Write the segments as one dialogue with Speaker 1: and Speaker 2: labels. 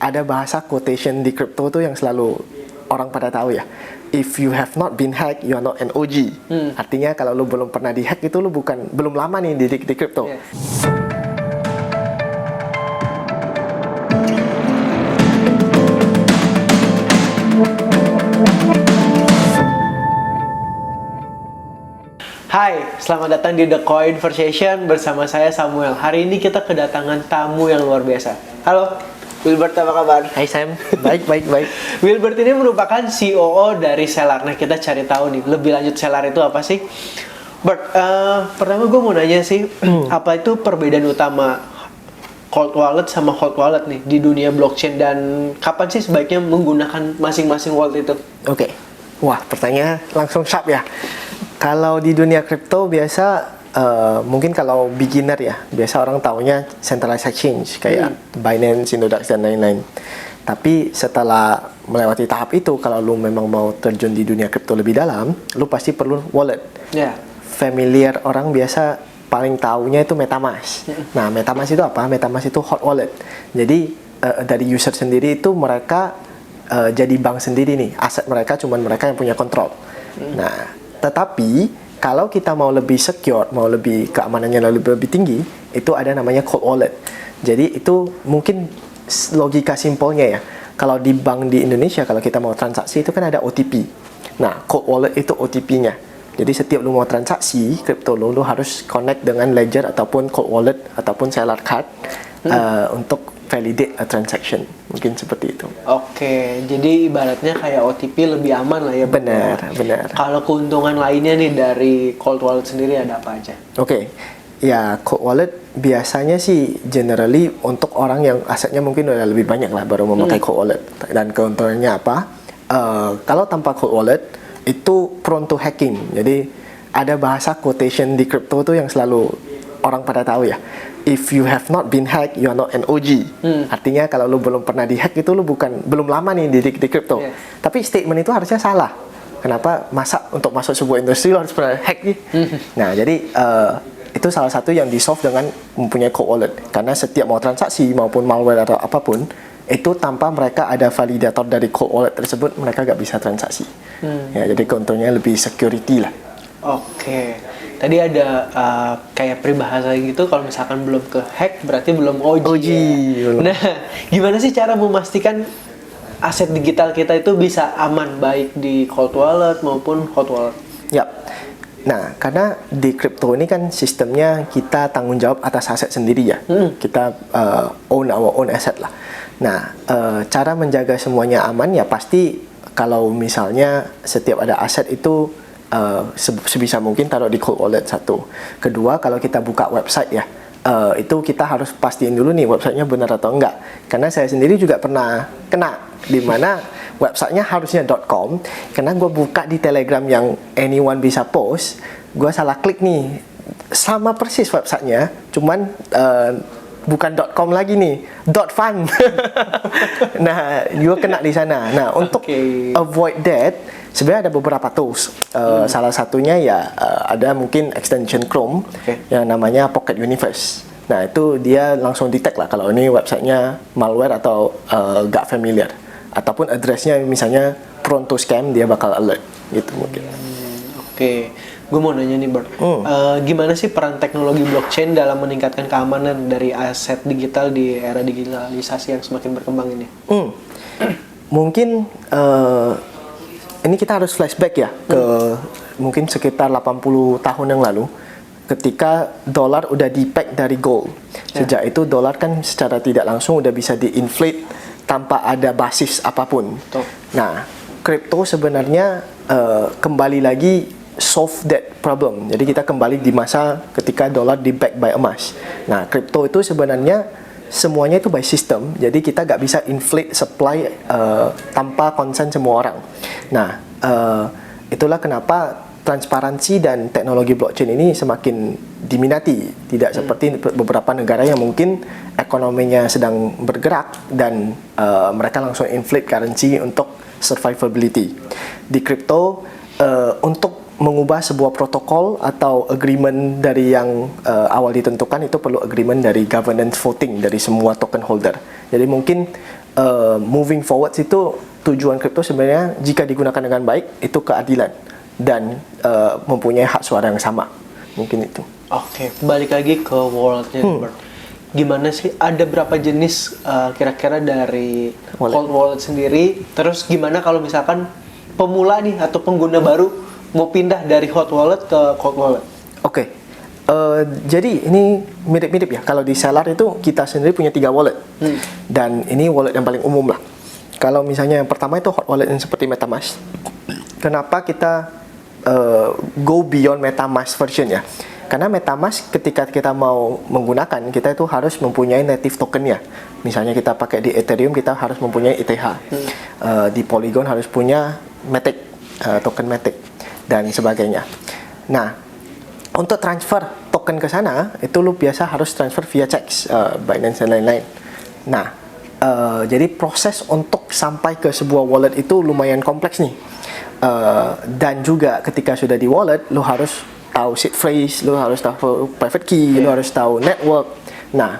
Speaker 1: ada bahasa quotation di crypto tuh yang selalu orang pada tahu ya. If you have not been hacked, you are not an OG. Artinya kalau lu belum pernah di hack itu lu belum lama nih di crypto.
Speaker 2: Yeah. Hai, selamat datang di The Coinversation bersama saya Samuel. Hari ini kita kedatangan tamu yang luar biasa. Halo, Wilbert, apa kabar?
Speaker 1: Hai Sam, baik.
Speaker 2: Wilbert ini merupakan COO dari Selar. Nah, kita cari tahu nih, lebih lanjut Selar itu apa sih? Bert, pertama gue mau nanya sih, apa itu perbedaan utama cold wallet sama hot wallet nih di dunia blockchain, dan kapan sih sebaiknya menggunakan masing-masing wallet itu?
Speaker 1: Oke. Wah, pertanyaan langsung sharp ya. Kalau di dunia kripto biasa mungkin kalau beginner ya, biasa orang taunya centralized exchange kayak Binance, Indodax dan lain-lain. Tapi setelah melewati tahap itu, kalau lu memang mau terjun di dunia kripto lebih dalam, lu pasti perlu wallet.
Speaker 2: Ya.
Speaker 1: Familiar orang biasa paling taunya itu MetaMask. Nah, MetaMask itu apa? MetaMask itu hot wallet. Jadi dari user sendiri itu mereka jadi bank sendiri nih. Aset mereka cuman mereka yang punya kontrol. Nah, tetapi kalau kita mau lebih secure, mau lebih keamanannya lebih tinggi, itu ada namanya cold wallet. Jadi itu mungkin logika simpelnya ya. Kalau di bank di Indonesia, kalau kita mau transaksi itu kan ada OTP. Nah, cold wallet itu OTP-nya. Jadi setiap lu mau transaksi kripto lu harus connect dengan ledger ataupun cold wallet ataupun seller card untuk validate a transaction. Mungkin seperti itu.
Speaker 2: Oke, jadi ibaratnya kayak OTP lebih aman lah ya.
Speaker 1: Benar.
Speaker 2: Kalau keuntungan lainnya nih dari cold wallet sendiri ada apa aja?
Speaker 1: Oke. Ya, cold wallet biasanya sih generally untuk orang yang asetnya mungkin udah lebih banyak lah baru memakai cold wallet. Dan keuntungannya apa? Kalau tanpa cold wallet itu prone to hacking. Jadi ada bahasa quotation di crypto tuh yang selalu orang pada tahu ya. If you have not been hacked, you are not an OG. Artinya kalau lu belum pernah di hack itu lu belum lama nih di crypto.
Speaker 2: Yeah.
Speaker 1: Tapi statement itu harusnya salah. Kenapa? Masa untuk masuk sebuah industri lu harus pernah hack nih? Nah, jadi itu salah satu yang di-solve dengan mempunyai cold wallet. Karena setiap mau transaksi maupun malware atau apapun, itu tanpa mereka ada validator dari cold wallet tersebut, mereka gak bisa transaksi. Ya, jadi keuntungannya lebih security lah.
Speaker 2: Oke. Tadi ada kayak peribahasa gitu, kalau misalkan belum ke hack berarti belum OG.
Speaker 1: Belum.
Speaker 2: Nah, gimana sih cara memastikan aset digital kita itu bisa aman baik di cold wallet maupun hot wallet?
Speaker 1: Ya. Nah, karena di kripto ini kan sistemnya kita tanggung jawab atas aset sendiri ya. Kita own our own asset lah. Nah, cara menjaga semuanya aman ya pasti kalau misalnya setiap ada aset itu sebisa mungkin taruh di cold wallet satu. Kedua, kalau kita buka website ya, itu kita harus pastiin dulu nih websitenya benar atau enggak. Karena saya sendiri juga pernah kena, di mana websitenya harusnya .com, karena gue buka di Telegram yang anyone bisa post, gue salah klik nih, sama persis websitenya, cuman bukan .com lagi nih, .fun. Nah, gue kena di sana. Nah, untuk avoid that, sebenarnya ada beberapa tools. Salah satunya ya ada mungkin extension Chrome yang namanya Pocket Universe. Nah, itu dia langsung detect lah kalau ini websitenya malware atau gak familiar. Ataupun addressnya misalnya prone to scam, dia bakal alert gitu mungkin.
Speaker 2: Oke. Gue mau nanya nih Bert, gimana sih peran teknologi blockchain dalam meningkatkan keamanan dari aset digital di era digitalisasi yang semakin berkembang ini?
Speaker 1: Mungkin ini kita harus flashback ya ke mungkin sekitar 80 tahun yang lalu, ketika dolar udah di-peg dari gold. Sejak itu dolar kan secara tidak langsung udah bisa di-inflate tanpa ada basis apapun. Nah, kripto sebenarnya kembali lagi solve that problem. Jadi kita kembali di masa ketika dolar di-back by emas. Nah, kripto itu sebenarnya semuanya itu by system. Jadi kita gak bisa inflate supply tanpa consent semua orang. Nah, itulah kenapa transparansi dan teknologi blockchain ini semakin diminati. Tidak seperti beberapa negara yang mungkin ekonominya sedang bergerak dan mereka langsung inflate currency untuk survivability. Di kripto, untuk mengubah sebuah protokol atau agreement dari yang awal ditentukan, itu perlu agreement dari governance voting dari semua token holder. Jadi mungkin moving forward itu tujuan kripto sebenarnya jika digunakan dengan baik itu keadilan dan mempunyai hak suara yang sama. Mungkin itu.
Speaker 2: Oke, balik lagi ke walletnya, Bert. Gimana sih? Ada berapa jenis kira-kira dari cold wallet sendiri? Terus gimana kalau misalkan pemula nih atau pengguna baru mau pindah dari hot wallet ke cold wallet?
Speaker 1: Oke. Jadi ini mirip-mirip ya. Kalau di Stellar itu kita sendiri punya 3 wallet. Dan ini wallet yang paling umum lah. Kalau misalnya yang pertama itu hot wallet yang seperti MetaMask. Kenapa kita go beyond MetaMask version ya? Karena MetaMask ketika kita mau menggunakan, kita itu harus mempunyai native tokennya. Misalnya kita pakai di Ethereum, kita harus mempunyai ETH. Di Polygon harus punya Matic, token Matic dan sebagainya. Nah, untuk transfer token ke sana, itu lu biasa harus transfer via checks, Binance dan lain-lain. Nah, jadi proses untuk sampai ke sebuah wallet itu lumayan kompleks nih. Dan juga ketika sudah di wallet, lu harus tahu seed phrase, lu harus tahu private key, lu harus tahu network. Nah,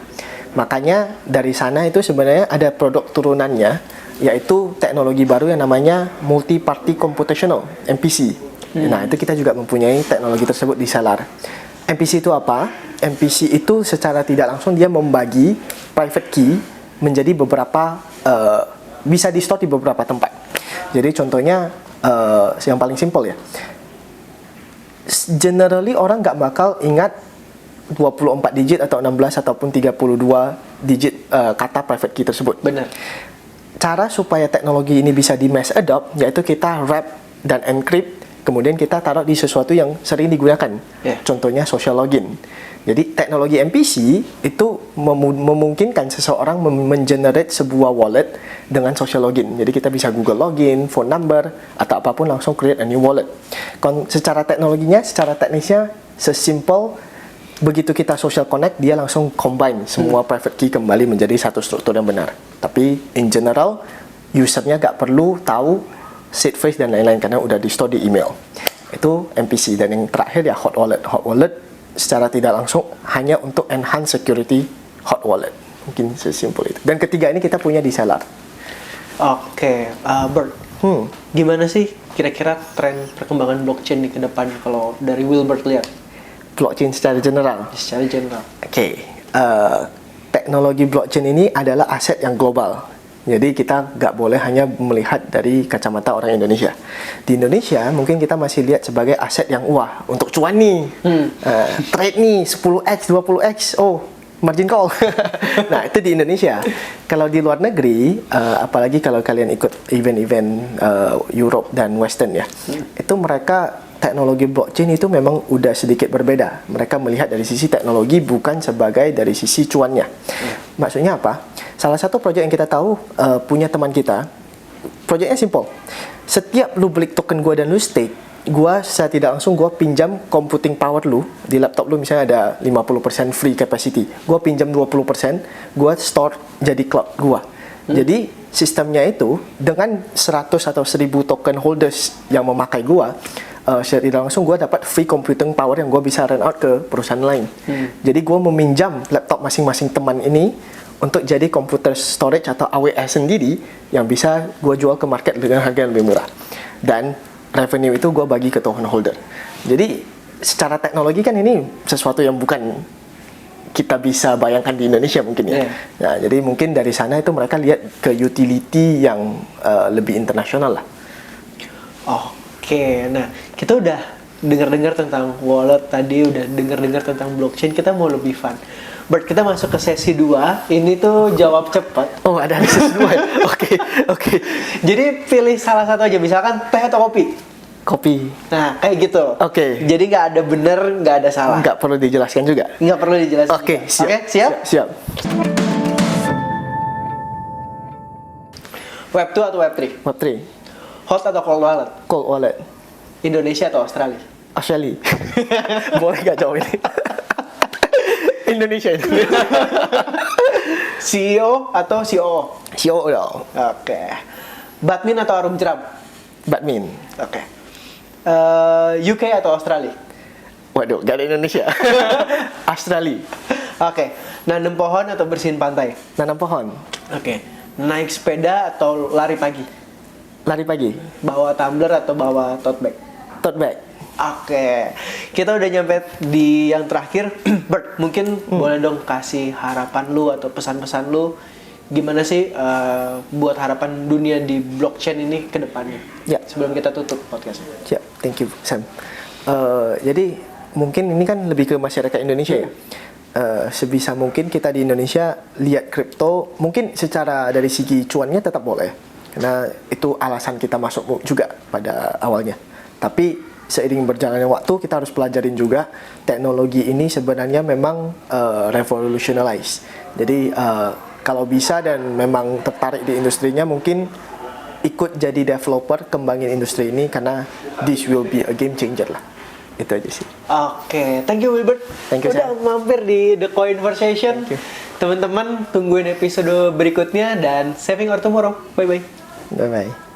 Speaker 1: makanya dari sana itu sebenarnya ada produk turunannya, yaitu teknologi baru yang namanya Multi Party Computational, MPC. Nah, itu kita juga mempunyai teknologi tersebut di Stellar. MPC itu apa? MPC itu secara tidak langsung dia membagi private key menjadi beberapa, bisa di-store di beberapa tempat. Jadi contohnya yang paling simpel ya. Generally orang nggak bakal ingat 24 digit atau 16 ataupun 32 digit kata private key tersebut.
Speaker 2: Benar.
Speaker 1: Cara supaya teknologi ini bisa di mass adopt yaitu kita wrap dan encrypt, kemudian kita taruh di sesuatu yang sering digunakan. Contohnya social login. Jadi teknologi MPC itu memungkinkan seseorang mengenerate sebuah wallet dengan social login. Jadi kita bisa Google login, phone number, atau apapun langsung create a new wallet. Secara teknologinya, secara teknisnya, sesimpel begitu kita social connect, dia langsung combine semua private key kembali menjadi satu struktur yang benar. Tapi in general, usernya gak perlu tahu seed phrase dan lain-lain karena udah di-store di email. Itu MPC. Dan yang terakhir ya hot wallet. Hot wallet secara tidak langsung hanya untuk enhance security hot wallet. Mungkin sesimpel itu. Dan ketiga ini kita punya di Stellar.
Speaker 2: Oke, Bert. Gimana sih kira-kira tren perkembangan blockchain di ke depan kalau dari Wilbert lihat?
Speaker 1: Blockchain secara general.
Speaker 2: Secara general.
Speaker 1: Oke. Teknologi blockchain ini adalah aset yang global. Jadi kita nggak boleh hanya melihat dari kacamata orang Indonesia. Di Indonesia mungkin kita masih lihat sebagai aset yang wah untuk cuan nih, trade nih 10x, 20x, oh margin call. Nah itu di Indonesia. Kalau di luar negeri, apalagi kalau kalian ikut event-event Europe dan Western ya, itu mereka teknologi blockchain itu memang udah sedikit berbeda. Mereka melihat dari sisi teknologi bukan sebagai dari sisi cuannya. Maksudnya apa? Salah satu proyek yang kita tahu punya teman kita, proyeknya simple. Setiap lu beli token gua dan lu stake, gua secara tidak langsung gua pinjam computing power lu di laptop lu, misalnya ada 50% free capacity. Gua pinjam 20%, gua store jadi cloud gua. Jadi sistemnya itu dengan 100 atau 1000 token holders yang memakai gua, secara tidak langsung gue dapat free computing power yang gue bisa rent out ke perusahaan lain. Jadi gue meminjam laptop masing-masing teman ini untuk jadi komputer storage atau AWS sendiri yang bisa gue jual ke market dengan harga yang lebih murah. Dan revenue itu gue bagi ke token holder. Jadi secara teknologi kan ini sesuatu yang bukan kita bisa bayangkan di Indonesia mungkin ya. Nah, jadi mungkin dari sana itu mereka lihat ke utility yang lebih internasional lah.
Speaker 2: Oke, nah kita udah dengar-dengar tentang wallet tadi, udah dengar-dengar tentang blockchain, kita mau lebih fun. Bert, kita masuk ke sesi 2, ini tuh jawab cepat.
Speaker 1: Oh, ada sesi 2. Oke.
Speaker 2: Jadi pilih salah satu aja, misalkan teh atau kopi?
Speaker 1: Kopi.
Speaker 2: Nah, kayak gitu.
Speaker 1: Oke.
Speaker 2: Jadi nggak ada bener, nggak ada salah.
Speaker 1: Nggak perlu dijelaskan juga?
Speaker 2: Nggak perlu dijelaskan.
Speaker 1: Oke, siap.
Speaker 2: Oke, siap?
Speaker 1: Siap.
Speaker 2: Web 2 atau Web 3?
Speaker 1: Web 3.
Speaker 2: Hot atau cold wallet?
Speaker 1: Cold wallet.
Speaker 2: Indonesia atau Australia?
Speaker 1: Australia. Boleh nggak jawab ini? Indonesia.
Speaker 2: CEO atau COO?
Speaker 1: CEO dong.
Speaker 2: Oke. Badmin atau Arum Jeram?
Speaker 1: Badmin.
Speaker 2: Oke. UK atau Australia?
Speaker 1: Waduh, gak ada Indonesia. Australia.
Speaker 2: Oke. Nanam pohon atau bersihin pantai?
Speaker 1: Nanam pohon.
Speaker 2: Oke. naik sepeda atau lari pagi?
Speaker 1: Lari pagi,
Speaker 2: Bawa tumbler atau bawa tote bag?
Speaker 1: tote bag.
Speaker 2: Oke, kita udah nyampe di yang terakhir. Bert, mungkin boleh dong kasih harapan lu atau pesan-pesan lu gimana sih buat harapan dunia di blockchain ini ke depannya?
Speaker 1: Ya.
Speaker 2: Sebelum kita tutup podcastnya.
Speaker 1: Ya, thank you Sam. Jadi mungkin ini kan lebih ke masyarakat Indonesia ya. Sebisa mungkin kita di Indonesia lihat kripto mungkin secara dari segi cuannya tetap boleh, karena itu alasan kita masuk juga pada awalnya. Tapi seiring berjalannya waktu kita harus pelajarin juga teknologi ini sebenarnya memang revolutionize. Jadi kalau bisa dan memang tertarik di industrinya, mungkin ikut jadi developer, kembangin industri ini, karena this will be a game changer lah. Itu aja sih.
Speaker 2: Oke, thank you Wilbert.
Speaker 1: Thank you,
Speaker 2: Udah
Speaker 1: Sam.
Speaker 2: mampir di The Conversation.
Speaker 1: Thank you.
Speaker 2: Teman-teman tungguin episode berikutnya dan saving our tomorrow. Bye bye.
Speaker 1: Bye bye.